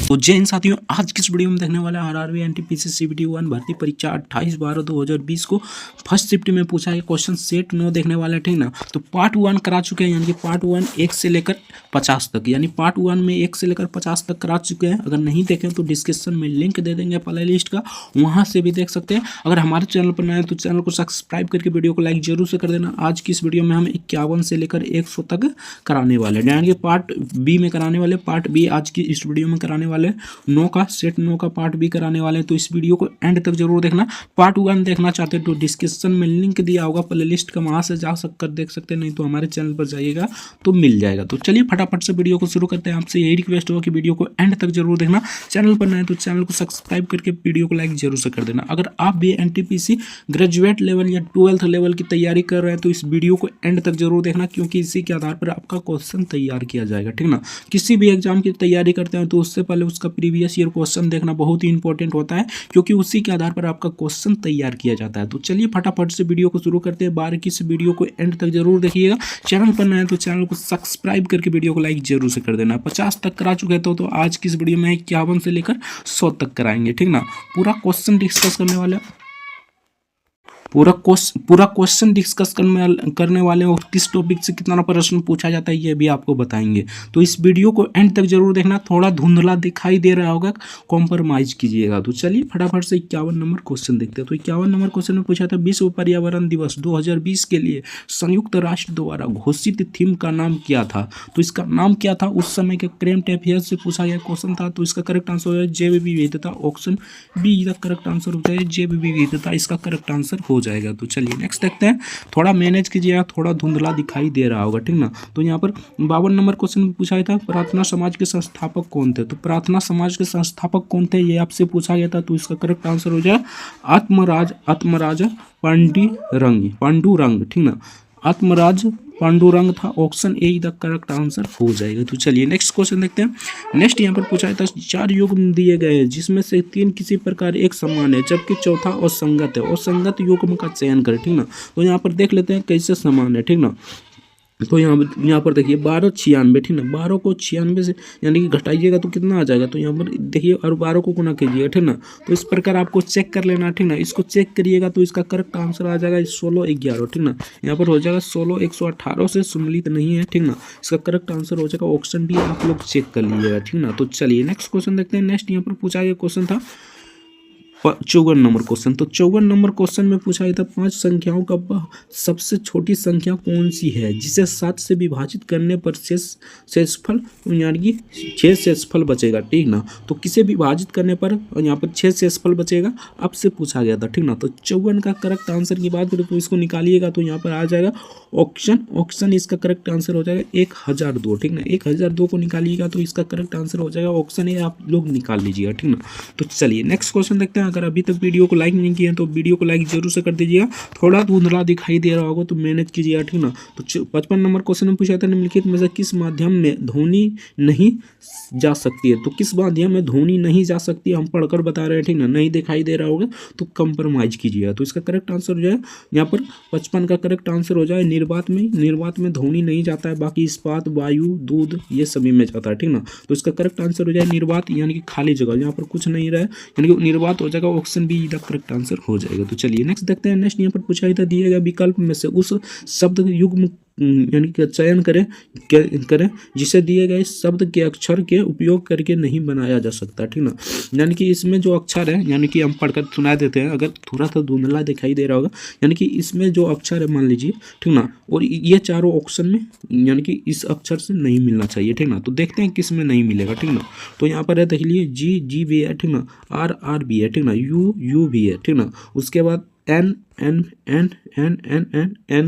तो जय हिंद साथियों, आज किस वीडियो में देखने वाला है आरआरबी एनटीपीसी सीबीटी 1 भर्ती परीक्षा 28/12/2020 को फर्स्ट शिफ्ट में पूछा है क्वेश्चन सेट 9 देखने वाला है, ठीक ना। तो पार्ट 1 करा चुके हैं, यानी कि पार्ट 1 1 से लेकर 50 तक, यानी पार्ट 1 में 1 से लेकर 50 तक करा चुके हैं। अगर नहीं देखें तो डिस्क्रिप्शन में लिंक दे देंगे प्ले लिस्ट का, वहाँ से भी देख सकते हैं। अगर हमारे चैनल पर नए हैं तो चैनल को सब्सक्राइब करके वीडियो को लाइक जरूर से कर देना। आज की इस वीडियो में हम 51 से लेकर 100 तक कराने वाले हैं, यानी कि पार्ट बी में कराने वाले, पार्ट बी आज की इस वीडियो में कराने वाले 9 का सेट 9 का पार्ट बी कराने वाले हैं। तो इस वीडियो को एंड तक जरूर देखना। पार्ट 1 देखना चाहते हैं तो डिस्क्रिप्शन में लिंक दिया होगा प्ले लिस्ट का, वहाँ से जा कर देख सकते हैं, नहीं तो हमारे चैनल पर जाइएगा तो मिल जाएगा। तो चलिए फटाफट से वीडियो को शुरू करते हैं। आपसे यही रिक्वेस्ट होगा कि वीडियो को एंड तक जरूर देखना। चैनल पर नए तो चैनल को सब्सक्राइब करके वीडियो को लाइक जरूर से कर देना। अगर आप भी एनटीपीसी ग्रेजुएट लेवल या 12th लेवल की तैयारी कर रहे हैं तो इस वीडियो को एंड तक जरूर देखना, क्योंकि इसी के आधार पर आपका क्वेश्चन तैयार किया जाएगा, ठीक ना। किसी भी एग्जाम की तैयारी करते हैं तो उससे पहले उसका प्रीवियस ईयर क्वेश्चन देखना बहुत ही इंपॉर्टेंट होता है, क्योंकि उसी के आधार पर आपका क्वेश्चन तैयार किया जाता है। तो चलिए फटाफट से वीडियो को शुरू करते हैं। बारीकी से वीडियो को एंड तक जरूर देखिएगा। चैनल पर नए हैं तो चैनल को सब्सक्राइब करके वीडियो को लाइक जरूर से कर देना। 50 तक करा चुके तो आज की इस वीडियो में 51 से लेकर 100 तक कराएंगे, ठीक ना। पूरा क्वेश्चन डिस्कस करने वाले पूरा क्वेश्चन डिस्कस करने वाले और किस टॉपिक से कितना प्रश्न पूछा जाता है ये भी आपको बताएंगे। तो इस वीडियो को एंड तक जरूर देखना। थोड़ा धुंधला दिखाई दे रहा होगा, कॉम्प्रोमाइज कीजिएगा। तो चलिए फटाफट से 51 नंबर क्वेश्चन देखते हैं। तो 51 नंबर क्वेश्चन में पूछा था विश्व पर्यावरण दिवस 2020 के लिए संयुक्त राष्ट्र द्वारा घोषित थीम का नाम क्या था। तो इसका नाम क्या था उस समय के करेंट अफेयर्स से पूछा गया क्वेश्चन था। तो इसका करेक्ट आंसर हो जाए जैव विविधता। ऑप्शन बी का करेक्ट आंसर हो जाए जैव विविधता, इसका करेक्ट आंसर हो जाएगा। तो चलिए नेक्स्ट देखते हैं। थोड़ा मैनेज कीजिएगा, थोड़ा धुंधला दिखाई दे रहा होगा, ठीक ना। तो यहाँ पर 52 नंबर क्वेश्चन में पूछा गया था प्रार्थना समाज के संस्थापक कौन थे। तो प्रार्थना समाज के संस्थापक कौन थे ये आपसे पूछा गया था। तो इसका करेक्ट आंसर हो जाए आत्मराज पांडुरंग, ठीक ना। आत्मराज पांडुरंग था। Option a the correct answer हो जाएगा। तो चलिए नेक्स्ट क्वेश्चन देखते हैं। नेक्स्ट यहाँ पर पूछा था 4 युग्म दिए गए हैं जिसमें से 3 किसी प्रकार एक समान है जबकि चौथा असंगत है। असंगत युग्म का चयन करें, ठीक ना। तो यहाँ पर देख लेते हैं कैसे समान है, ठीक ना। तो यहाँ पर देखिए 12 96, ठीक ना। 12 को 96 से यानी कि घटाइएगा तो कितना आ जाएगा। तो यहाँ पर देखिए और 12 को गुना कीजिएगा, ठीक ना। तो इस प्रकार आपको चेक कर लेना, ठीक ना। इसको चेक करिएगा तो इसका करेक्ट आंसर आ जाएगा 16 11, ठीक ना। यहाँ पर हो जाएगा 16 118 से सम्मिलित नहीं है, ठीक ना। इसका करेक्ट आंसर हो जाएगा ऑप्शन डी। आप लोग चेक कर लीजिएगा, ठीक ना। तो चलिए नेक्स्ट क्वेश्चन देखते हैं। नेक्स्ट यहाँ पर पूछा गया क्वेश्चन था 54 नंबर क्वेश्चन। तो 54 नंबर क्वेश्चन में पूछा गया था 5 संख्याओं का सबसे छोटी संख्या कौन सी है जिसे 7 से विभाजित करने पर शेषफल यानी कि 6 शेषफल बचेगा, ठीक ना। तो किसे विभाजित करने पर यहाँ पर 6 शेषफल बचेगा आपसे पूछा गया था, ठीक ना। तो 54 का करेक्ट आंसर की बात करें तो इसको निकालिएगा तो यहाँ पर आ जाएगा ऑप्शन इसका करेक्ट आंसर हो जाएगा 1002, ठीक ना। 1002 को निकालिएगा तो इसका करेक्ट आंसर हो जाएगा ऑप्शन ए। आप लोग निकाल लीजिएगा, ठीक ना। तो चलिए नेक्स्ट क्वेश्चन देखते हैं। अगर अभी तक वीडियो को लाइक नहीं किया तो वीडियो को लाइक जरूर से कर दीजिएगा। थोड़ा धुंधला दिखाई दे रहा होगा तो मैनेज कीजिएगा, ठीक ना। तो 55 नंबर क्वेश्चन में पूछा था निम्नलिखित में से किस माध्यम में ध्वनि नहीं जा सकती है। तो किस माध्यम में ध्वनि नहीं जा सकती है हम पढ़कर बता रहे हैं, ठीक ना। नहीं दिखाई दे रहा होगा तो कंप्रोमाइज कीजिएगा। तो इसका करेक्ट आंसर हो जाए यहाँ पर 55 का करेक्ट आंसर हो जाए निर्वात में ध्वनि नहीं जाता है, बाकी इस्पात वायु दूध ये सभी में जाता है, ठीक ना। तो इसका करेक्ट आंसर हो जाए निर्वात, यानी कि खाली जगह यहाँ पर कुछ नहीं रहा है, यानी कि निर्वात हो जाएगा। Option b the correct answer हो जाएगा। तो चलिए नेक्स्ट देखते हैं। नेक्स्ट यहाँ पर पूछा था दिए गए विकल्प में से उस शब्द युग्म यानी कि चयन करें जिसे दिए गए शब्द के अक्षर के उपयोग करके नहीं बनाया जा सकता, ठीक ना। यानी कि इसमें जो अक्षर है, यानी कि हम पढ़कर सुना देते हैं, अगर थोड़ा सा धुंधला दिखाई दे रहा होगा, यानी कि इसमें जो अक्षर है मान लीजिए, ठीक ना, और ये चारों ऑप्शन में यानी कि इस अक्षर से नहीं मिलना चाहिए, ठीक ना। तो देखते हैं किस में नहीं मिलेगा, ठीक ना। तो यहाँ पर है देख लीजिए जी भी है, ठीक ना। आर भी है, ठीक ना। यू भी है, ठीक ना। उसके बाद एन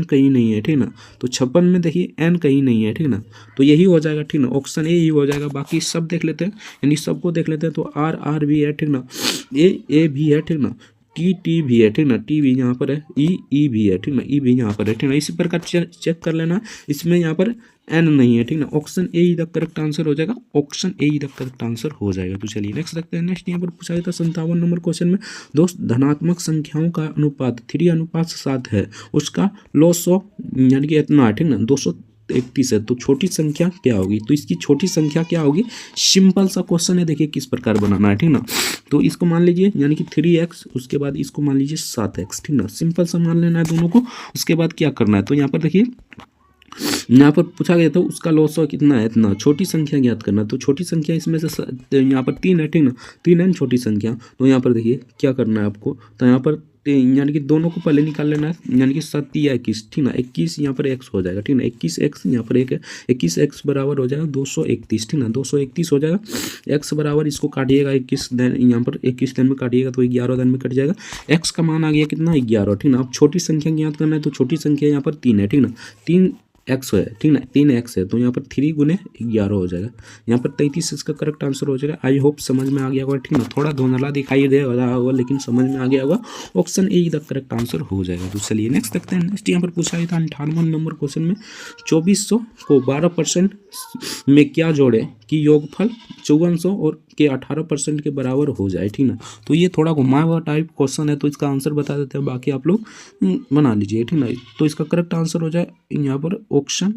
कहीं नहीं है, ठीक ना। तो 56 में देखिए एन कहीं नहीं है, ठीक ना। तो यही हो जाएगा, ठीक ना। ऑप्शन ए ही हो जाएगा। बाकी सब देख लेते हैं, यानी सबको देख लेते हैं। तो आर भी है, ठीक ना। ए भी है, ठीक ना। टी भी है, ठीक ना। टी भी यहाँ पर है। ई भी है, ठीक ना। ई भी यहाँ पर है, ठीक ना। इसी प्रकार चेक कर लेना। इसमें यहाँ पर एन नहीं है, ठीक ना। Option A he the correct answer हो जाएगा। Option A he the correct answer हो जाएगा। तो चलिए नेक्स्ट देखते हैं। नेक्स्ट यहाँ पर पूछा गया था 57 नंबर क्वेश्चन में दोस्त धनात्मक संख्याओं का अनुपात 3:7 है, उसका लॉस ऑफ यानी कि इतना है, ठीक ना। 231 है, तो छोटी संख्या क्या होगी? तो इसकी छोटी संख्या क्या होगी? सिंपल सा क्वेश्चन है, देखिए किस प्रकार बनाना है, ठीक ना। तो इसको मान लीजिए यानी कि 3x, उसके बाद इसको मान लीजिए 7x, ठीक ना। सिंपल सा मान लेना है दोनों को। उसके बाद क्या करना है, तो यहाँ पर देखिए यहाँ पर पूछा गया था उसका लॉस कितना है, इतना। छोटी संख्या ज्ञात करना, तो छोटी संख्या इसमें से यहाँ पर 3 है, ठीक ना। 3 है छोटी संख्या, तो यहाँ पर देखिए क्या करना है आपको, तो यहाँ पर यानी कि दोनों को पहले निकाल लेना है, यानी कि 7 या 21, ठीक ना। 21 यहाँ पर x हो जाएगा, ठीक ना। 21x यहाँ पर एक है, 21x बराबर हो जाएगा 231, ठीक ना। 231 हो जाएगा। x बराबर इसको काटिएगा 21 दिन, यहाँ पर 21 दिन में काटिएगा तो 11 दिन में कट जाएगा। x का मान आ गया कितना? 11, ठीक ना। अब छोटी संख्या ज्ञात करना है, तो छोटी संख्या यहाँ पर 3 है, ठीक ना। 3x है, ठीक ना। 3x है, तो यहाँ पर 3 गुने 11 हो जाएगा। यहाँ पर 33 इसका करेक्ट आंसर हो जाएगा। आई होप समझ में आ गया होगा, ठीक ना। थोड़ा धुंधला दिखाई दे रहा होगा लेकिन समझ में आ गया होगा। Option a the correct answer हो जाएगा। तो चलिए नेक्स्ट देखते हैं। नेक्स्ट यहाँ पर पूछा गया था 58 नंबर क्वेश्चन में, 2400 को 12% में क्या जोड़े कि योगफल 5400 और के 18% के बराबर हो जाए, ठीक ना। तो ये थोड़ा घुमाया हुआ टाइप क्वेश्चन है, तो इसका आंसर बता देते हैं, बाकी आप लोग बना लीजिए, ठीक ना। तो इसका करेक्ट आंसर हो जाए यहाँ पर ऑप्शन,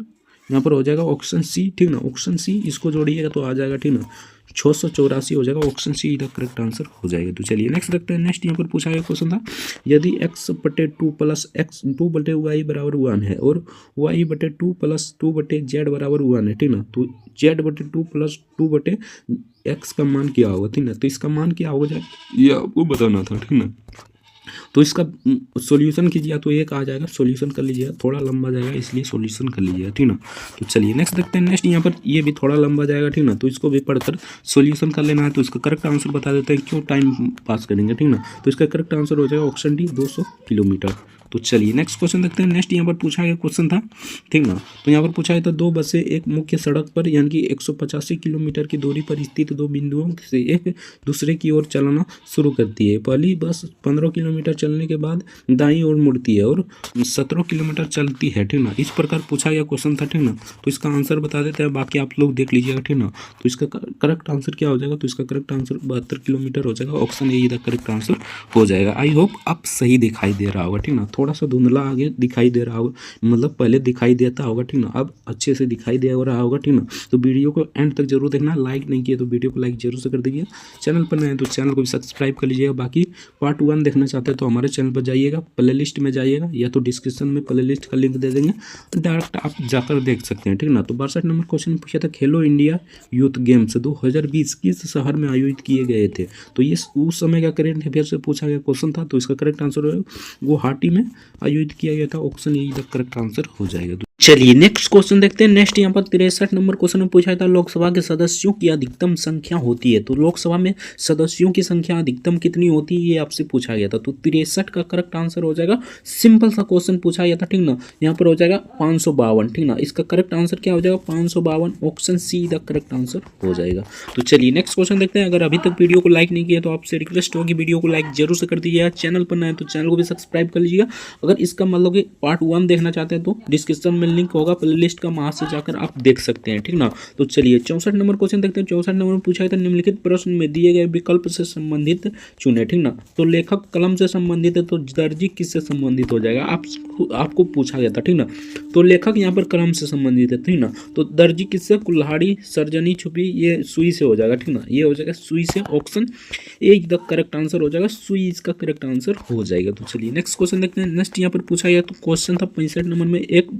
यहाँ पर हो जाएगा ऑप्शन सी, ठीक ना। ऑप्शन सी इसको जोड़िएगा तो आ जाएगा, ठीक ना। 684 हो जाएगा। Option c the correct answer हो जाएगा। तो चलिए नेक्स्ट देखते हैं। नेक्स्ट यहाँ पर पूछा गया क्वेश्चन था, यदि x/2 प्लस x 2/y बराबर 1 है और y/2 प्लस 2/z बराबर 1 है, ठीक ना। तो z/2 प्लस 2/x का मान क्या होगा, ठीक ना। तो इसका मान क्या हो जाए ये आपको बताना था, ठीक ना। तो इसका सॉल्यूशन कीजिए तो एक आ जाएगा, सॉल्यूशन कर लीजिएगा, थोड़ा लंबा जाएगा इसलिए सॉल्यूशन कर लीजिएगा, ठीक ना। तो चलिए नेक्स्ट देखते हैं। नेक्स्ट यहाँ पर ये भी थोड़ा लंबा जाएगा, ठीक ना। तो इसको भी पढ़कर सॉल्यूशन कर लेना है। तो इसका करेक्ट आंसर बता देते हैं, क्यों टाइम पास करेंगे, ठीक ना। तो इसका करेक्ट आंसर हो जाएगा ऑप्शन डी 200 किलोमीटर। तो चलिए नेक्स्ट क्वेश्चन देखते हैं। नेक्स्ट यहाँ पर पूछा गया क्वेश्चन था, ठीक ना। तो यहाँ पर पूछा गया था, दो बसें एक मुख्य सड़क पर यानी कि 185 किलोमीटर की दूरी पर स्थित दो बिंदुओं से एक दूसरे की ओर चलना शुरू करती है। पहली बस 15 किलोमीटर चलने के बाद दाईं ओर मुड़ती है और 17 किलोमीटर चलती है, ठीक ना। इस प्रकार पूछा गया क्वेश्चन था, ठीक ना। तो इसका आंसर बता देते हैं, बाकी आप लोग देख लीजिएगा, ठीक ना। तो इसका करेक्ट आंसर क्या हो जाएगा, तो इसका करेक्ट आंसर 72 किलोमीटर हो जाएगा। Option a the correct answer हो जाएगा। आई होप अब सही दिखाई दे रहा होगा, ठीक ना। थोड़ा सा धुंधला आगे दिखाई दे रहा होगा, मतलब पहले दिखाई देता होगा, ठीक ना। अब अच्छे से दिखाई दे रहा होगा, ठीक ना। तो वीडियो को एंड तक जरूर देखना। लाइक नहीं किया तो वीडियो को लाइक जरूर से कर दीजिए। चैनल पर नए हैं तो चैनल को भी सब्सक्राइब कर लीजिएगा। बाकी पार्ट 1 देखना चाहते हैं तो हमारे चैनल पर जाइएगा, प्ले लिस्ट में जाइएगा, या तो डिस्क्रिप्शन में प्ले लिस्ट का लिंक दे देंगे, डायरेक्ट आप जाकर देख सकते हैं, ठीक ना। तो 62 नंबर क्वेश्चन पूछा था, खेलो इंडिया यूथ गेम्स 2020 किस शहर में आयोजित किए गए थे। तो ये उस समय का करेंट अफेयर से पूछा गया क्वेश्चन था। तो इसका करेक्ट आंसर गुवाहाटी में आयोजित किया गया था। Option a the correct answer हो जाएगा। चलिए नेक्स्ट क्वेश्चन देखते हैं। नेक्स्ट यहाँ पर 63 नंबर क्वेश्चन में पूछा था, लोकसभा के सदस्यों की अधिकतम संख्या होती है। तो लोकसभा में सदस्यों की संख्या अधिकतम कितनी होती है ये आपसे पूछा गया था। तो 63 का करेक्ट आंसर हो जाएगा। सिंपल सा क्वेश्चन पूछा गया था, ठीक ना। यहाँ पर हो जाएगा 552, ठीक ना। इसका करेक्ट आंसर क्या हो जाएगा, 552। Option c the correct answer हो जाएगा। तो चलिए नेक्स्ट क्वेश्चन देखते हैं। अगर अभी तक वीडियो को लाइक नहीं किया तो आपसे रिक्वेस्ट होगी वीडियो को लाइक जरूर से कर दीजिएगा। चैनल पर नए हैं तो चैनल को भी सब्सक्राइब कर लीजिएगा। अगर इसका मतलब कि पार्ट 1 देखना चाहते हैं तो डिस्क्रिप्शन में लिंक होगा प्ले लिस्ट का, वहां से जाकर आप देख सकते हैं, ठीक ना। तो चलिए 64 नंबर क्वेश्चन देखते हैं। 64 नंबर में पूछा था, निम्नलिखित प्रश्न में दिए गए विकल्प से संबंधित चुने, ठीक ना। तो लेखक कलम से संबंधित है तो दर्जी किससे संबंधित हो जाएगा, आपको पूछा गया था, ठीक ना। तो लेखक यहाँ पर कलम से संबंधित है, ठीक ना। तो दर्जी किससे, कुल्हाड़ी, सर्जनी, छुपी, ये सुई से हो जाएगा, ठीक ना। ये हो जाएगा सुई से। Option a the correct answer हो जाएगा, सुई इसका करेक्ट आंसर हो जाएगा। तो चलिए नेक्स्ट क्वेश्चन देखते हैं। नेक्स्ट यहाँ पर पूछा गया तो क्वेश्चन था 65 नंबर में, एक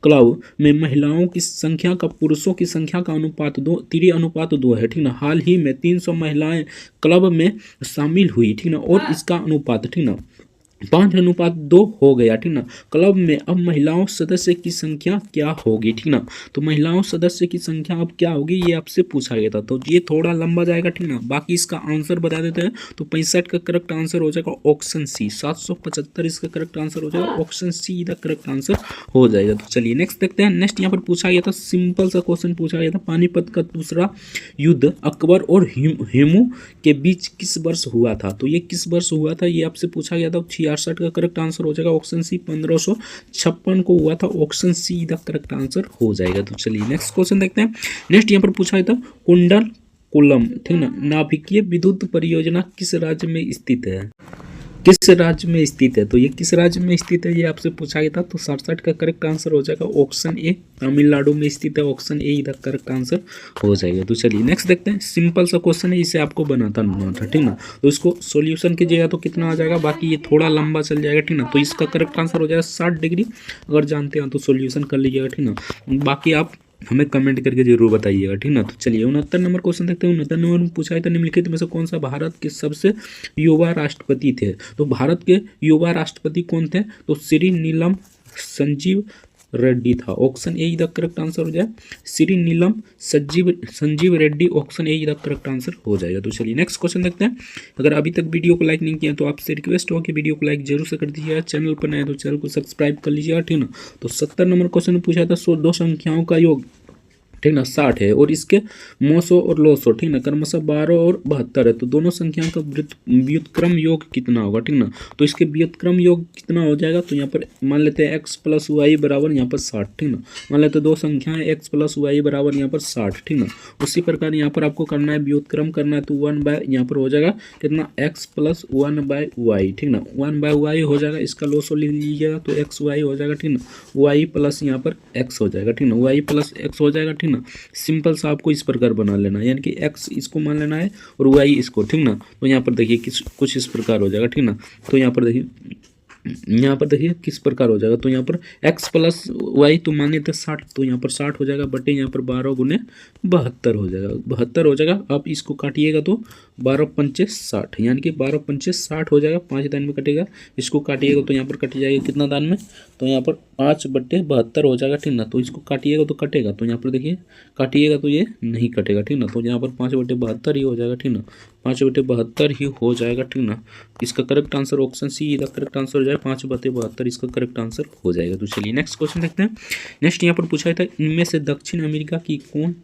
क्लब में महिलाओं की संख्या का पुरुषों की संख्या का अनुपात 3:2 है, ठीक ना। हाल ही में 300 महिलाएं क्लब में शामिल हुई, ठीक ना। और इसका अनुपात, ठीक ना, 5:2 हो गया, ठीक ना। क्लब में अब महिलाओं सदस्य की संख्या क्या होगी, ठीक ना। तो महिलाओं सदस्य की संख्या अब क्या होगी ये आपसे पूछा गया था। तो ये थोड़ा लंबा जाएगा, ठीक ना। बाकी इसका आंसर बता देते हैं। तो 65 का करेक्ट आंसर हो जाएगा ऑप्शन सी। 775 इसका करेक्ट आंसर हो जाएगा। Option c the correct answer हो जाएगा। तो चलिए नेक्स्ट देखते हैं। नेक्स्ट यहाँ पर पूछा गया था, सिंपल सा क्वेश्चन पूछा गया था, पानीपत का दूसरा युद्ध अकबर और हेमू के बीच किस वर्ष हुआ था। तो ये किस वर्ष हुआ था ये आपसे पूछा गया था। 66 का करेक्ट आंसर हो जाएगा। ऑप्शन सी 1556 को हुआ था। Option c the correct answer हो जाएगा। तो चलिए नेक्स्ट क्वेश्चन देखते हैं। नेक्स्ट यहाँ पर पूछा गया था, कुंडलकुलम, ठीक ना, नाभिकीय विद्युत परियोजना किस राज्य में स्थित है। किस राज्य में स्थित है? तो ये किस राज्य में स्थित है ये आपसे पूछा गया था। तो 67 का करेक्ट आंसर हो जाएगा ऑप्शन ए, तमिलनाडु में स्थित है। ऑप्शन ए इधर करेक्ट आंसर हो जाएगा। तो चलिए नेक्स्ट देखते हैं। सिंपल सा क्वेश्चन है, इसे आपको बनाता नहीं था, ठीक ना। तो इसको सॉल्यूशन कीजिएगा तो कितना आ जाएगा, बाकी ये थोड़ा लंबा चल जाएगा, ठीक ना। तो इसका करेक्ट आंसर हो जाएगा 60 डिग्री। अगर जानते हैं तो सॉल्यूशन कर लीजिएगा, ठीक ना। बाकी आप हमें कमेंट करके जरूर बताइएगा, ठीक ना। तो चलिए 69 नंबर क्वेश्चन देखते हैं। 69 नंबर में पूछा है था निम्नलिखित में से कौन सा भारत के सबसे युवा राष्ट्रपति थे? तो भारत के युवा राष्ट्रपति कौन थे? तो श्री नीलम संजीव रेड्डी था। Option a the correct answer हो जाए Shri Neelam Sanjiva Reddy. Option a the correct answer हो जाएगा। तो चलिए नेक्स्ट क्वेश्चन देखते हैं। अगर अभी तक वीडियो को लाइक नहीं किया तो आपसे रिक्वेस्ट हो कि वीडियो को लाइक जरूर से कर दीजिएगा। चैनल पर नए तो चैनल को सब्सक्राइब कर लीजिएगा, ठीक ना। तो 70 नंबर क्वेश्चन में पूछा था दो संख्याओं का योग, ठीक ना, 60 है और इसके मौसो और लोसो, ठीक ना, क्रमशः 12 और 72 है। तो दोनों संख्याओं का व्युत्क्रम योग कितना होगा, ठीक ना। तो इसके व्युत्क्रम योग कितना हो जाएगा, तो यहाँ पर मान लेते हैं x प्लस वाई बराबर यहाँ पर 60, ठीक ना। मान लेते हैं दो संख्याएं x प्लस वाई बराबर यहाँ पर 60, ठीक ना। उसी प्रकार यहाँ पर आपको करना है व्युत्क्रम करना है, तो 1 बाय यहाँ पर हो जाएगा कितना x प्लस 1 बाय वाई, ठीक ना। 1 बाय वाई हो जाएगा, इसका लोसो ले लीजिएगा तो एक्स वाई हो जाएगा, ठीक ना। वाई प्लस यहाँ पर x हो जाएगा, ठीक ना। वाई प्लस x हो जाएगा, ठीक ना। सिंपल सा आपको इस प्रकार बना लेना है, यानी कि x इसको मान लेना है और y इसको, ठीक ना। तो यहाँ पर देखिए कुछ इस प्रकार हो जाएगा, ठीक ना। तो यहाँ पर देखिए किस प्रकार हो जाएगा। तो यहाँ पर x प्लस वाई तो मान लेते 60, तो यहाँ पर 60 हो जाएगा बटे यहाँ पर 12 गुने 72 हो जाएगा, 72 हो जाएगा। आप इसको काटिएगा तो 12 पंचे 60, यानी कि 12 पंचे 60 हो जाएगा। 5 दान में कटेगा, इसको काटिएगा तो यहाँ पर कट जाएगा कितना दान में, तो यहाँ पर 5 बटे 72 हो जाएगा, ठीक ना। तो इसको काटिएगा तो कटेगा, तो यहाँ पर देखिए काटिएगा तो ये नहीं कटेगा, ठीक ना। तो यहाँ पर 5 बटे 72 ही हो जाएगा, ठीक ना। 5 बटे 72 ही हो जाएगा, ठीक ना। इसका करेक्ट आंसर ऑप्शन सी इसका करेक्ट आंसर हो जाएगा। 5 बटे 72 इसका करेक्ट आंसर हो जाएगा। तो चलिए नेक्स्ट क्वेश्चन देखते हैं। नेक्स्ट यहाँ पर पूछा था इनमें से दक्षिण अमेरिका की कौन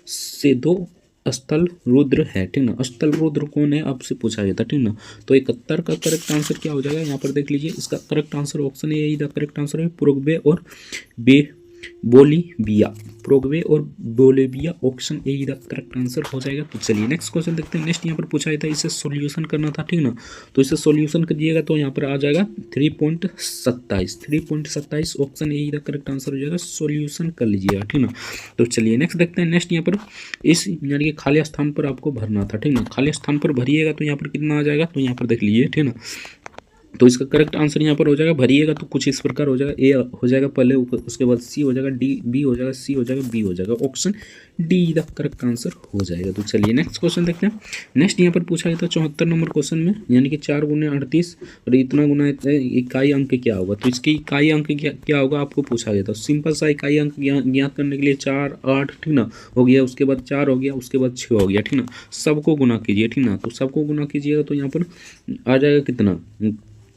से दो स्थल रुद्र है, ठीक ना। स्थल रुद्र कौन है आपसे पूछा गया था, ठीक ना। तो 71 का करेक्ट आंसर क्या हो जाएगा, यहाँ पर देख लीजिए। इसका correct answer option a the correct answer है पुरुग्वे और बोलीविया। प्रोग्वे और Bolivia, option a the correct answer हो जाएगा। तो चलिए नेक्स्ट क्वेश्चन देखते हैं। नेक्स्ट यहाँ पर पूछा था इसे सॉल्यूशन करना था, ठीक ना। तो इसे सॉल्यूशन करिएगा तो यहाँ पर आ जाएगा 3.27 option a the correct answer हो जाएगा। सॉल्यूशन कर लीजिएगा, ठीक ना। तो चलिए नेक्स्ट देखते हैं। नेक्स्ट यहाँ पर इस यानी कि खाली स्थान पर आपको भरना था, ठीक ना। खाली स्थान पर भरिएगा तो यहाँ पर कितना आ जाएगा, तो यहाँ पर देख लीजिए, ठीक ना। तो इसका करेक्ट आंसर यहाँ पर हो जाएगा, भरिएगा तो कुछ इस प्रकार हो जाएगा। ए हो जाएगा पहले, उसके बाद सी हो जाएगा, डी बी हो जाएगा, सी हो जाएगा, बी हो जाएगा। Option D the correct answer हो जाएगा। तो चलिए नेक्स्ट क्वेश्चन देखते हैं। नेक्स्ट यहाँ पर पूछा गया था 74 नंबर क्वेश्चन में, यानी कि 4 गुने 38 और इतना गुना इकाई अंक क्या होगा। तो इसकी इकाई अंक क्या होगा आपको पूछा गया था। सिंपल सा इकाई अंक ज्ञात करने के लिए 4 8, ठीक ना, हो गया। उसके बाद 4 हो गया, उसके बाद 6 हो गया, ठीक ना। सबको गुना कीजिए, ठीक ना। तो सबको गुना कीजिएगा तो यहाँ पर आ जाएगा कितना,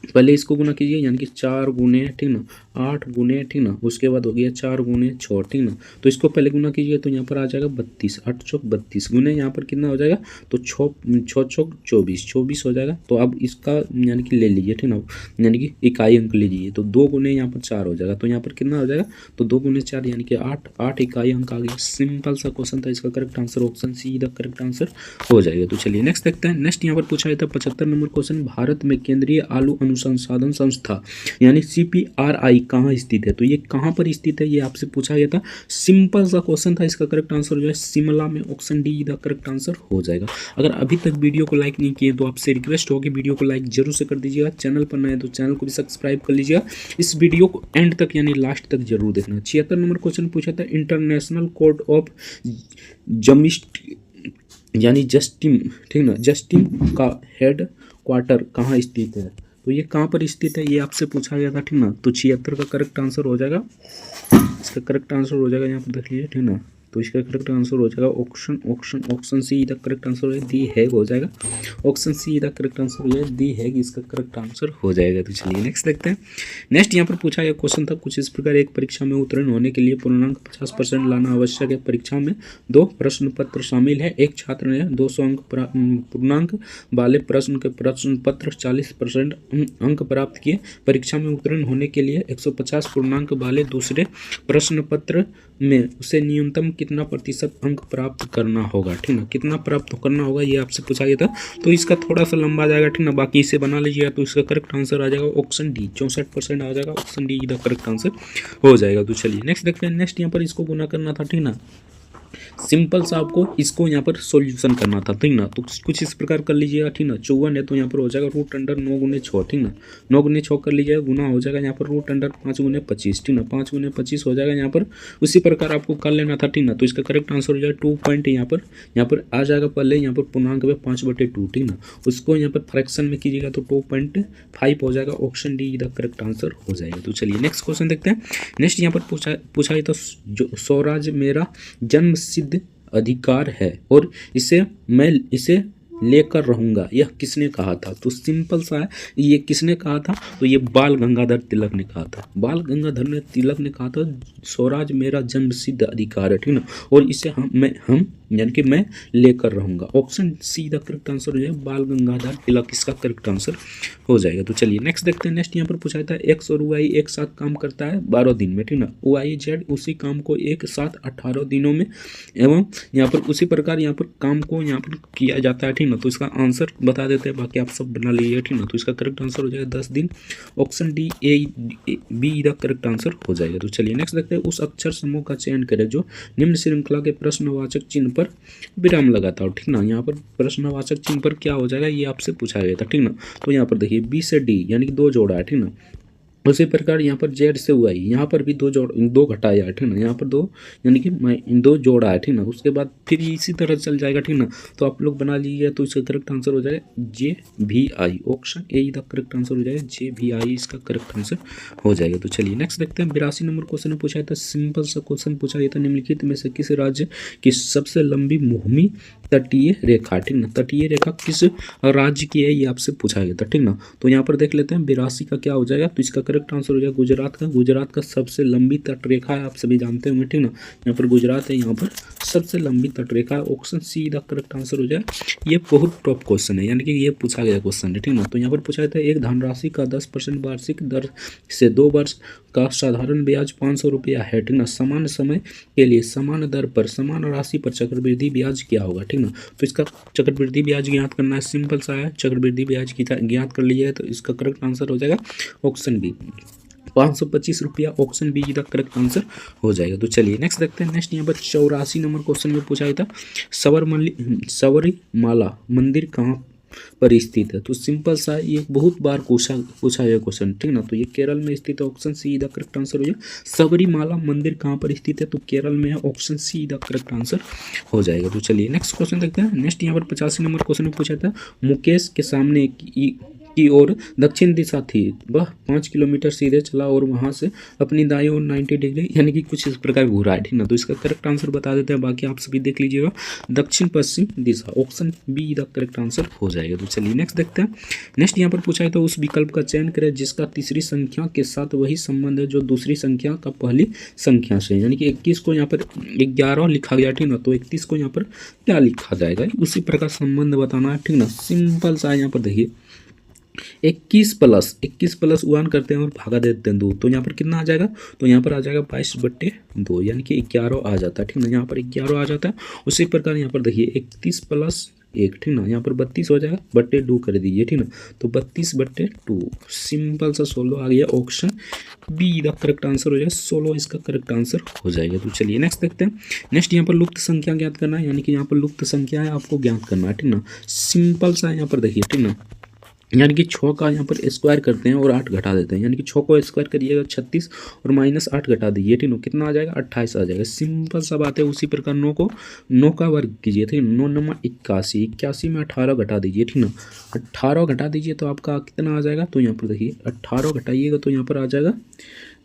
पहले इसको गुना कीजिए, यानी कि 4 गुने, ठीक ना, 8 गुने, ठीक ना। उसके बाद हो गया 4 गुने 6, ठीक ना। तो इसको पहले गुना कीजिए तो यहाँ पर आ जाएगा 32, 8 चौक 32 गुने यहाँ पर कितना हो जाएगा, तो 6 चौक 24 हो जाएगा। तो अब इसका यानी कि ले लीजिए, ठीक ना, यानी कि इकाई अंक लीजिए। तो 2 गुने यहाँ पर 4 हो जाएगा, तो यहाँ पर कितना हो जाएगा, तो 2 गुने 4 यानी कि 8 इकाई अंक आ गया। सिंपल सा क्वेश्चन था, इसका correct answer option c the correct answer हो जाएगा। तो चलिए नेक्स्ट देखते हैं। नेक्स्ट यहाँ पर पूछा गया था 75 नंबर क्वेश्चन, भारत में केंद्रीय आलू अनुसंधान संस्था यानी CPRI कहाँ स्थित है। तो ये कहाँ पर स्थित है ये आपसे पूछा गया था। सिंपल सा क्वेश्चन था, इसका करेक्ट आंसर हो जाए शिमला में। Option D the correct answer हो जाएगा। अगर अभी तक वीडियो को लाइक नहीं किए तो आपसे रिक्वेस्ट होगी वीडियो को लाइक जरूर से कर दीजिएगा। चैनल पर नए तो चैनल को भी सब्सक्राइब कर लीजिएगा। इस वीडियो को एंड तक यानी लास्ट तक जरूर देखना। 76 नंबर क्वेश्चन पूछा था इंटरनेशनल कोर्ट ऑफ जस्टिस यानी जस्टिस, ठीक ना, जस्टिस का हेड क्वार्टर कहाँ स्थित है। तो ये कहाँ पर स्थित है ये आपसे पूछा गया था, ठीक ना। तो 76 का करेक्ट आंसर हो जाएगा। इसका करेक्ट आंसर हो जाएगा, यहाँ पर देख लीजिए, ठीक ना। तो इसका करेक्ट आंसर हो जाएगा option c the correct answer है, दी हैग हो जाएगा। Option c the correct answer हो जाएगा, दी हैग इसका करेक्ट आंसर हो जाएगा। तो चलिए नेक्स्ट देखते हैं। नेक्स्ट यहाँ पर पूछा गया क्वेश्चन था कुछ इस प्रकार, एक परीक्षा में उत्तीर्ण होने के लिए पूर्णांक 50% लाना आवश्यक है। परीक्षा में 2 प्रश्न पत्र शामिल है। एक छात्र ने 200 अंक पूर्णांक वाले प्रश्न पत्र 40% अंक प्राप्त किए। परीक्षा में उत्तीर्ण होने के लिए 150 पूर्णांक वाले दूसरे प्रश्न पत्र में उसे न्यूनतम कितना प्रतिशत अंक प्राप्त करना होगा, ठीक ना, कितना प्राप्त करना होगा ये आपसे पूछा गया था। तो इसका थोड़ा सा लंबा जाएगा, ठीक ना, बाकी इसे बना लीजिएगा तो इसका करेक्ट आंसर आ जाएगा ऑप्शन डी, 64% आ जाएगा, ऑप्शन डी इधर करेक्ट आंसर हो जाएगा। तो चलिए नेक्स्ट देखते हैं। नेक्स्ट यहाँ पर इसको गुना करना था, ठीक ना, सिंपल सा आपको इसको यहाँ पर सॉल्यूशन करना था, ठीक ना। तो कुछ इस प्रकार कर लीजिएगा, ठीक ना। 54 है तो यहाँ पर हो जाएगा रूट अंडर 9 गुने 6, ठीक ना, 9 गुने 6 कर लीजिएगा, गुना हो जाएगा यहाँ पर रूट अंडर 5 गुने 25, ठीक ना, 5 गुने 25 हो जाएगा यहाँ पर। उसी प्रकार आपको कर लेना था, ठीक ना। तो इसका करेक्ट आंसर हो जाएगा 2 पॉइंट यहाँ पर आ जाएगा पहले यहाँ पर पूर्णांक में 5/2, ठीक ना। उसको यहाँ पर फ्रैक्शन में कीजिएगा तो 2.5 हो जाएगा, ऑप्शन डी इधर करेक्ट आंसर हो जाएगा। तो चलिए नेक्स्ट क्वेश्चन देखते हैं। नेक्स्ट यहाँ पर पूछा है तो स्वराज मेरा जन्म सिद्ध अधिकार है और मैं इसे लेकर रहूंगा, यह किसने कहा था। तो सिंपल सा है, ये किसने कहा था, तो ये बाल गंगाधर तिलक ने कहा था। बाल गंगाधर तिलक ने कहा था स्वराज मेरा जन्म सिद्ध अधिकार है, ठीक ना, और इसे हम यानी कि मैं लेकर रहूंगा, option c the correct answer हो जाएगा, बाल गंगाधर तिलक इसका करेक्ट आंसर हो जाएगा। तो चलिए नेक्स्ट देखते हैं। नेक्स्ट यहाँ पर पूछा था एक्स और वाई एक साथ काम करता है 12 दिन में, ठीक ना, वाई जेड उसी काम को एक साथ 18 दिनों में एवं यहाँ पर उसी प्रकार यहाँ पर काम को यहाँ पर किया जाता है, ठीक ना। तो इसका आंसर बता देते हैं, बाकी आप सब बना लीजिए, ठीक ना। तो इसका करेक्ट आंसर हो जाएगा 10 दिन, ऑप्शन डी बी इधर करेक्ट आंसर हो जाएगा। तो चलिए नेक्स्ट देखते हैं। उस अक्षर समूह का चयन करें जो निम्न श्रृंखला के प्रश्नवाचक चिन्ह पर विराम लगाता हो, ठीक ना। यहाँ पर प्रश्नवाचक चिन्ह पर क्या हो जाएगा ये आपसे पूछा गया था, ठीक ना। तो यहाँ पर देखिए बी से डी यानी कि 2 जोड़ा है, ठीक ना। उसी प्रकार यहाँ पर जेड से हुआ ही, यहाँ पर भी 2 घटाया है, ठीक ना, यहाँ पर 2 यानी कि 2 जोड़ा है, ठीक ना। उसके बाद फिर इसी तरह चल जाएगा, ठीक ना। तो आप लोग बना लीजिए तो इसका करेक्ट आंसर हो जाएगा JVI, ऑप्शन ए इधर करेक्ट आंसर हो जाएगा, JVI इसका करेक्ट आंसर हो जाएगा। तो चलिए नेक्स्ट देखते हैं। 82 नंबर क्वेश्चन में पूछा था, सिंपल सा क्वेश्चन पूछा गया था, निम्नलिखित में से किस राज्य की सबसे लंबी भूमि तटीय रेखा, ठीक ना, तटीय रेखा किस राज्य की है ये आपसे पूछा गया था, ठीक ना। तो यहाँ पर देख लेते हैं 82 का क्या हो जाएगा। तो इसका करेक्ट आंसर हो जाएगा गुजरात का सबसे लंबी तट रेखा है, आप सभी जानते होंगे, ठीक ना। यहाँ पर गुजरात है, यहाँ पर सबसे लंबी तट रेखा, option c the correct answer हो जाएगा। ये बहुत टॉप क्वेश्चन है, यानी कि ये पूछा गया क्वेश्चन है, ठीक ना। तो यहाँ पर पूछा था एक धनराशि का 10% वार्षिक दर से 2 वर्ष का साधारण ब्याज 500 रुपया है, ठीक ना। समान समय के लिए समान दर पर समान राशि पर चक्रवृद्धि ब्याज क्या होगा, ठीक ना। तो इसका चक्रवृद्धि ब्याज ज्ञात करना है, सिंपल सा है, चक्रवृद्धि ब्याज की ज्ञात कर लीजिए तो इसका करेक्ट आंसर हो जाएगा ऑप्शन बी, 525 रुपया, ऑप्शन बी इधर करेक्ट आंसर हो जाएगा। तो चलिए नेक्स्ट देखते हैं। नेक्स्ट यहाँ पर 84 नंबर क्वेश्चन में पूछा गया था सबरीमाला मंदिर कहाँ पर स्थित है। तो सिंपल सा ये बहुत बार पूछा गया क्वेश्चन, ठीक ना। तो ये केरल में स्थित है, ऑप्शन सी इधर करेक्ट आंसर हो जाएगा। सबरीमाला मंदिर कहाँ पर स्थित है, तो केरल में है, ऑप्शन सी इधर करेक्ट आंसर हो जाएगा। तो चलिए नेक्स्ट क्वेश्चन देखते हैं। नेक्स्ट यहाँ पर 85 नंबर क्वेश्चन में पूछा था मुकेश के सामने की ओर दक्षिण दिशा थी, वह 5 किलोमीटर सीधे चला और वहां से अपनी दाईं ओर 90 डिग्री यानी कि कुछ इस प्रकार घूरा है, ठीक ना। तो इसका करेक्ट आंसर बता देते हैं, बाकी आप सभी देख लीजिएगा, दक्षिण पश्चिम दिशा, option b the correct answer हो जाएगा। तो चलिए नेक्स्ट देखते हैं। नेक्स्ट यहाँ पर पूछा है तो उस विकल्प का चयन करें जिसका तीसरी संख्या के साथ वही संबंध है जो दूसरी संख्या का पहली संख्या से, यानी कि 21 को यहाँ पर 11 लिखा गया, ठीक ना। तो 31 को यहाँ पर क्या लिखा जाएगा, उसी प्रकार संबंध बताना है, ठीक ना। सिंपल सा यहाँ पर देखिए 21 प्लस 1 करते हैं और भागा देते हैं 2, तो यहाँ पर कितना आ जाएगा, तो यहाँ पर आ जाएगा 22/2 यानी कि 11 आ जाता है, ठीक ना। यहाँ पर 11 आ जाता है। उसी प्रकार यहाँ पर देखिए 31 + 1, ठीक ना, यहाँ पर 32 हो जाएगा, /2 कर दीजिए, ठीक ना। तो 32/2 सिंपल सा 16 आ गया, option b the correct answer हो जाएगा, 16 इसका करेक्ट आंसर हो जाएगा। तो चलिए नेक्स्ट देखते हैं। नेक्स्ट यहाँ पर लुप्त संख्या ज्ञात करना है, यानी कि यहाँ पर लुप्त संख्या है आपको ज्ञात करना है, ठीक ना। सिंपल सा यहाँ पर देखिए, ठीक ना, यानी कि 6 का यहाँ पर स्क्वायर करते हैं और 8 घटा देते हैं, यानी कि 6 को स्क्वायर करिएगा 36 और -8 घटा दीजिए, ठीक है, कितना आ जाएगा 28 आ जाएगा। सिंपल सा बात है। उसी प्रकार 9 का वर्ग कीजिए, ठीक है, 9 9 81, 81 में 18 घटा दीजिए, ठीक ना, 18 घटा दीजिए तो आपका कितना आ जाएगा, तो यहाँ पर देखिए 18 घटाइएगा तो यहाँ पर आ जाएगा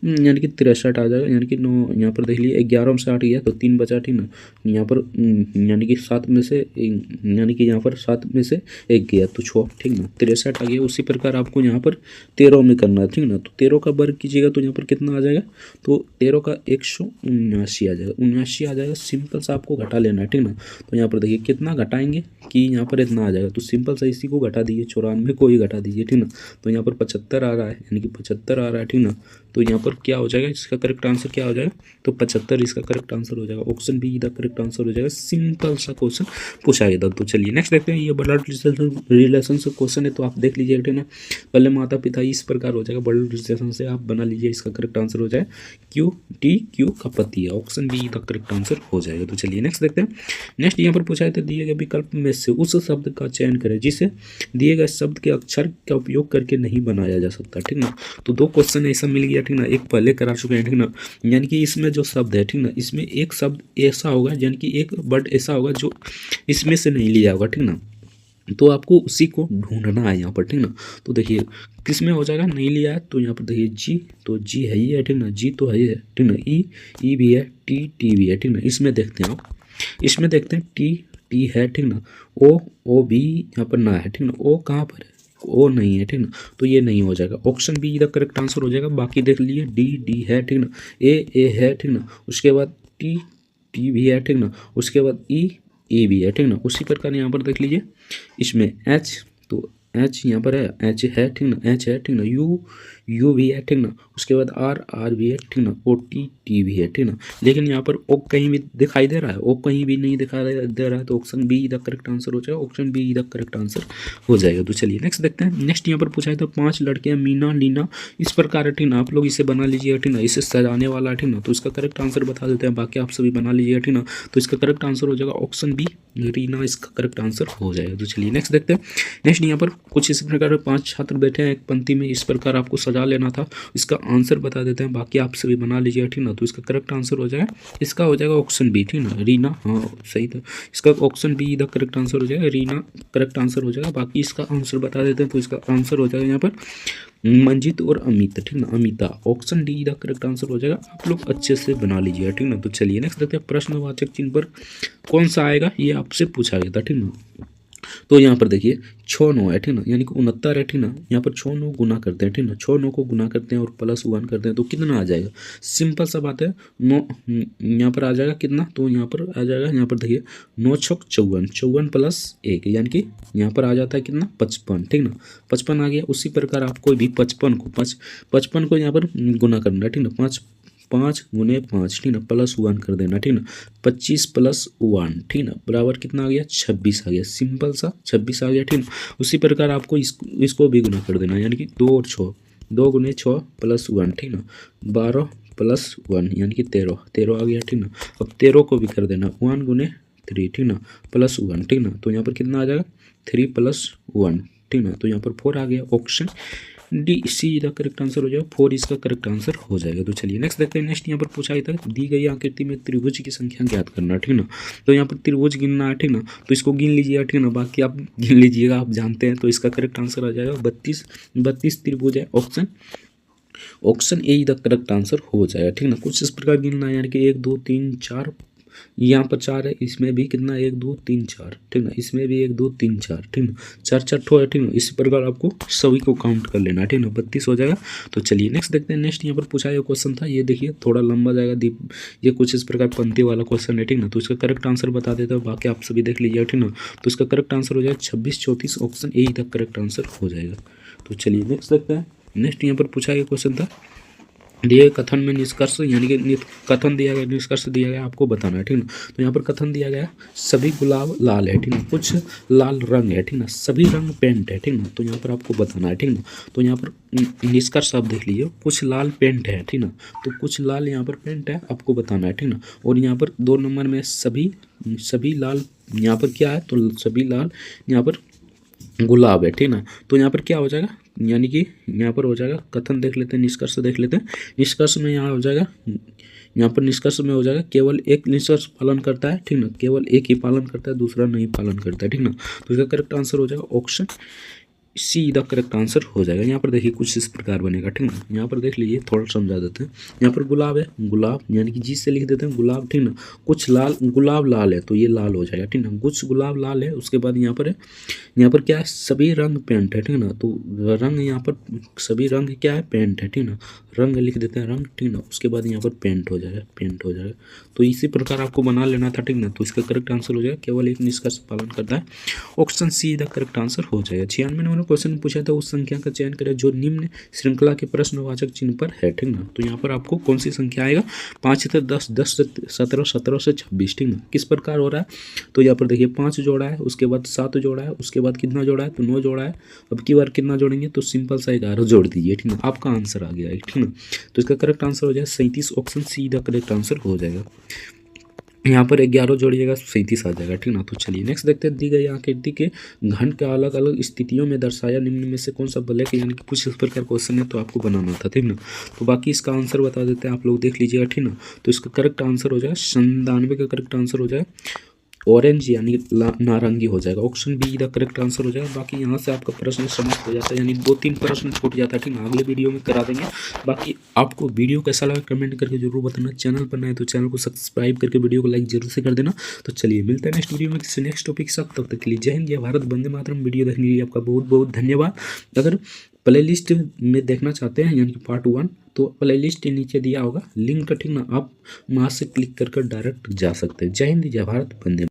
यानी कि 63 आ जाएगा, यानी कि 9 यहाँ पर देख लीजिए 11 में से 8 गया तो 3 बचा, ठीक ना। यहाँ पर यानी कि 7 में से यानी कि यहाँ पर 7 में से 1 गया तो 6, ठीक ना, 63 आ गया। उसी प्रकार आपको यहाँ पर 13 में करना है, ठीक ना। तो 13 का वर्ग कीजिएगा तो यहाँ पर कितना आ जाएगा, तो 13 का 179 आ जाएगा, 79 आ जाएगा। सिंपल सा आपको घटा लेना है, ठीक ना। तो यहाँ पर देखिए कितना घटाएंगे कि यहाँ पर इतना आ जाएगा, तो सिंपल सा इसी को घटा दीजिए, 94 को ही घटा दीजिए, ठीक ना। तो यहाँ पर 75 आ रहा है, यानी कि 75 आ रहा है, ठीक ना। तो यहाँ पर पर क्या हो जाएगा, इसका करेक्ट आंसर क्या हो जाएगा, तो 75 इसका करेक्ट आंसर हो जाएगा। Option b the correct answer हो जाएगा। सिंपल सा क्वेश्चन पूछा गया था। तो चलिए नेक्स्ट देखते हैं, ये ब्लड रिलेशन से क्वेश्चन है, तो आप देख लीजिए ठीक है ना, पहले माता पिता इस प्रकार हो जाएगा, ब्लड रिलेशन से आप बना लीजिए, इसका करेक्ट आंसर हो जाए क्यू, टी क्यू का पति है, option b the correct answer हो जाएगा। तो चलिए नेक्स्ट देखते हैं। नेक्स्ट यहाँ पर पूछा है, तो दिए गए विकल्प में से उस शब्द का चयन करें जिसे दिए गए शब्द के अक्षर का उपयोग करके नहीं बनाया जा सकता, ठीक ना। तो दो क्वेश्चन ऐसा मिल गया, ठीक ना, एक पहले करा चुके हैं, ठीक ना, यानी कि इसमें जो शब्द है, ठीक ना, इसमें एक शब्द ऐसा होगा, यानी कि एक वर्ड ऐसा होगा जो इसमें से नहीं लिया होगा, ठीक ना, तो आपको उसी को ढूंढना है यहाँ पर, ठीक ना। तो देखिए किस में हो जाएगा, नहीं लिया है, तो यहाँ पर देखिए जी, तो जी है ही है, ठीक ना, जी तो है ही है, ठीक ना, ई भी है, टी भी है, ठीक ना। इसमें देखते हैं आप, इसमें देखते हैं टी है, ठीक ना, ओ भी यहाँ पर ना है, ठीक ना, ओ कहाँ पर है, ओ नहीं है, ठीक ना, तो ये नहीं हो जाएगा। ऑप्शन बी इधर करेक्ट आंसर हो जाएगा। बाकी देख लीजिए डी है, ठीक ना, ए है, ठीक ना, उसके बाद टी भी है, ठीक ना, उसके बाद ई भी है, ठीक ना। उसी प्रकार यहाँ पर देख लीजिए इसमें एच, तो एच यहाँ पर है, एच है, ठीक ना, एच है, ठीक ना, यू भी है, ठीक ना, उसके बाद आर भी है, ठीक ना, ओ टी भी है, ठीक ना। लेकिन यहाँ पर ओ कहीं भी दिखाई दे रहा है, ओ कहीं भी नहीं दिखाई दे रहा है, तो option b the correct answer हो जाएगा, option b the correct answer हो जाएगा। तो चलिए नेक्स्ट देखते हैं। नेक्स्ट यहाँ पर पूछा है, तो 5 लड़कियाँ मीना लीना इस प्रकार है, ठीक ना, आप लोग इसे बना लीजिए, ठीक ना, इसे सजाने वाला है, ठीक ना, तो इसका करेक्ट आंसर बता देते हैं, बाकी आप सभी बना लीजिए, ठीक ना। तो इसका करेक्ट आंसर हो जाएगा ऑप्शन बी रीना, इसका करेक्ट आंसर हो जाएगा। तो चलिए नेक्स्ट देखते हैं। नेक्स्ट यहाँ पर कुछ इस प्रकार 5 छात्र बैठे हैं एक पंक्ति में, इस प्रकार आपको सजा लेना था, इसका आंसर बता देते हैं, बाकी आप सभी बना लीजिए, ठीक ना। तो इसका करेक्ट आंसर हो जाएगा, इसका हो जाएगा ऑप्शन बी, ठीक ना, रीना, हाँ सही था, इसका option b the correct answer हो जाएगा, रीना करेक्ट आंसर हो जाएगा। बाकी इसका आंसर बता देते हैं, तो इसका आंसर हो जाएगा यहाँ पर मंजित और अमित, ठीक ना, Amita, option D the correct answer हो जाएगा। आप लोग अच्छे से बना लीजिए, ठीक ना। तो चलिए नेक्स्ट देखते हैं, प्रश्नवाचक चिन्ह पर कौन सा आएगा, ये आपसे पूछा गया था, ठीक ना। तो यहाँ पर देखिए 6 9 है, ठीक ना, यानी कि 69 है, ठीक ना, यहाँ पर 6 9 गुना करते हैं, ठीक ना, 6 9 को गुना करते हैं और प्लस 1 करते हैं, तो कितना आ जाएगा, सिंपल सा बात है, 9 यहाँ पर आ जाएगा कितना, तो यहाँ पर आ जाएगा, यहाँ पर देखिए 9 छक 54, 54 प्लस 1, यानी कि यहाँ पर आ जाता है कितना 55, ठीक ना, 55 आ गया। उसी प्रकार आपको भी 55 को यहाँ पर गुना करना है, ठीक ना, 5 गुने 5, ठीक ना, प्लस 1 कर देना, ठीक ना, 25 प्लस 1, ठीक ना, बराबर कितना आ गया 26 आ गया, सिंपल सा 26 आ गया, ठीक ना। उसी प्रकार आपको इसको भी गुना कर देना, यानी कि 2 और 6, 2 गुने 6 प्लस 1, ठीक ना, 12 प्लस 1 यानी कि 13 आ गया, ठीक ना। अब 13 को भी कर देना 1 गुने 3, ठीक ना, प्लस 1, ठीक ना, तो यहाँ पर कितना आ जाएगा 3 प्लस 1, ठीक ना, तो यहाँ पर 4 आ गया, ऑप्शन डी सी का करेक्ट आंसर हो जाएगा, 4 इसका करेक्ट आंसर हो जाएगा। तो चलिए नेक्स्ट देखते हैं। नेक्स्ट यहाँ पर पूछा है था, दी गई आकृति में त्रिभुज की संख्या ज्ञात करना, ठीक ना। तो यहाँ पर त्रिभुज गिनना है, ठीक ना, तो इसको गिन लीजिएगा, ठीक ना, बाकी आप गिन लीजिएगा, आप जानते हैं। तो इसका करेक्ट आंसर आ जाएगा 32 त्रिभुज है, option a the correct answer हो जाएगा, ठीक ना। कुछ इस प्रकार गिनना है, यानी कि 1 2 3 4, यहाँ पर 4 है, इसमें भी कितना 1 2 3 4, ठीक ना, इसमें भी 1 2 3 4, ठीक ना, 4 4 ठो है, ठीक ना। इसी प्रकार आपको सभी को काउंट कर लेना है, ठीक ना, 32 हो जाएगा। तो चलिए नेक्स्ट देखते हैं। नेक्स्ट यहाँ पर पूछा ये क्वेश्चन था, ये देखिए थोड़ा लंबा जाएगा, ये कुछ इस प्रकार पंक्ति वाला क्वेश्चन है, ठीक ना। तो इसका करेक्ट आंसर बता देता हूँ, बाकी आप सभी देख लीजिए, ठीक ना। तो इसका करेक्ट आंसर हो जाएगा 26 34, ऑप्शन ए तक करेक्ट आंसर हो जाएगा। तो चलिए नेक्स्ट देखते हैं। नेक्स्ट यहाँ पर पूछा गया क्वेश्चन था, दिए कथन में निष्कर्ष, यानी कि कथन दिया गया, निष्कर्ष दिया गया, आपको बताना है, ठीक ना। तो यहाँ पर कथन दिया गया, सभी गुलाब लाल है, ठीक ना, कुछ लाल रंग है, ठीक ना, सभी रंग पेंट है, ठीक ना। तो यहाँ पर आपको बताना है, ठीक ना। तो यहाँ पर निष्कर्ष आप देख लीजिए, कुछ लाल पेंट है, ठीक ना, तो कुछ लाल यहाँ पर पेंट है, आपको बताना है, ठीक ना। और यहाँ पर 2 नंबर में सभी लाल, यहाँ पर क्या है, तो सभी लाल यहाँ पर गुलाब है, ठीक ना। तो यहाँ पर क्या हो जाएगा, यानी कि यहाँ पर हो जाएगा, कथन देख लेते हैं, निष्कर्ष देख लेते हैं। निष्कर्ष में यहाँ हो जाएगा, यहाँ पर निष्कर्ष में हो जाएगा, केवल एक निष्कर्ष पालन करता है, ठीक ना, केवल एक ही पालन करता है, दूसरा नहीं पालन करता है, ठीक ना। तो इसका करेक्ट आंसर हो जाएगा option c the correct answer हो जाएगा। यहाँ पर देखिए कुछ इस प्रकार बनेगा, ठीक ना। यहाँ पर देख लीजिए, थोड़ा समझा देते हैं। यहाँ पर गुलाब है, गुलाब यानी कि जी से लिख देते हैं गुलाब, ठीक ना। कुछ लाल, गुलाब लाल है, तो ये लाल हो जाएगा, ठीक ना। कुछ गुलाब लाल है, उसके बाद यहाँ पर है, यहाँ पर क्या है, सभी रंग पेंट है, ठीक ना। तो रंग यहाँ पर सभी रंग क्या है, पेंट है, ठीक ना। रंग लिख देते हैं रंग, ठीक ना। उसके बाद यहाँ पर पेंट हो जाएगा। तो इसी प्रकार आपको बना लेना था, ठीक ना। तो इसका करेक्ट आंसर हो जाएगा, केवल एक निष्कर्ष पालन करता है, option c the correct answer हो जाएगा। 96 नंबर क्वेश्चन पूछा था उस संख्या का चयन करें जो निम्न श्रृंखला के प्रश्नवाचक चिन्ह पर है, ठीक ना। तो यहाँ पर आपको कौन सी संख्या आएगा, 5 से 10, 10 से 17, 17 से 26, ठीक ना। किस प्रकार हो रहा है, तो यहाँ पर देखिए 5 जोड़ा है, उसके बाद 7 जोड़ा है, उसके बाद कितना जोड़ा है, तो 9 जोड़ा है। अब की बार कितना जोड़ेंगे, तो सिंपल सा 11 जोड़ दीजिए, ठीक ना। आपका आंसर आ गया है, ठीक ना। तो इसका करेक्ट आंसर हो जाएगा 37, option c the correct answer हो जाएगा। यहाँ पर 11 जोड़िएगा 37 आ जाएगा, ठीक ना। तो चलिए नेक्स्ट देखते हैं, दी गई आकृति के घन के अलग अलग स्थितियों में दर्शाया निम्न में से कौन सा बल है, यानी कि कुछ इस प्रकार क्वेश्चन है तो आपको बनाना था, ठीक ना। तो बाकी इसका आंसर बता देते हैं, आप लोग देख लीजिएगा, ठीक ना। तो इसका करेक्ट आंसर हो जाएगा 97 का करेक्ट आंसर हो जाएगा ऑरेंज यानी नारंगी हो जाएगा, option b the correct answer हो जाएगा। बाकी यहाँ से आपका प्रश्न समाप्त हो जाता है, यानी 2-3 प्रश्न छूट जाता है, ठीक है। अगले वीडियो में करा देंगे। बाकी आपको वीडियो कैसा लगा कमेंट करके जरूर बताना। चैनल पर नए तो चैनल को सब्सक्राइब करके वीडियो को लाइक जरूर से कर देना। तो चलिए मिलते हैं नेक्स्ट वीडियो में किसी नेक्स्ट टॉपिक के साथ, तब तक के लिए जय हिंद, जय भारत, वंदे मातरम। वीडियो देखने के लिए आपका बहुत बहुत धन्यवाद। अगर प्ले लिस्ट में देखना चाहते हैं यानी कि पार्ट 1, तो प्ले लिस्ट के नीचे दिया होगा लिंक, ठीक ना। आप वहाँ से क्लिक कर डायरेक्ट जा सकते हैं। जय हिंद, जय भारत, वंदे।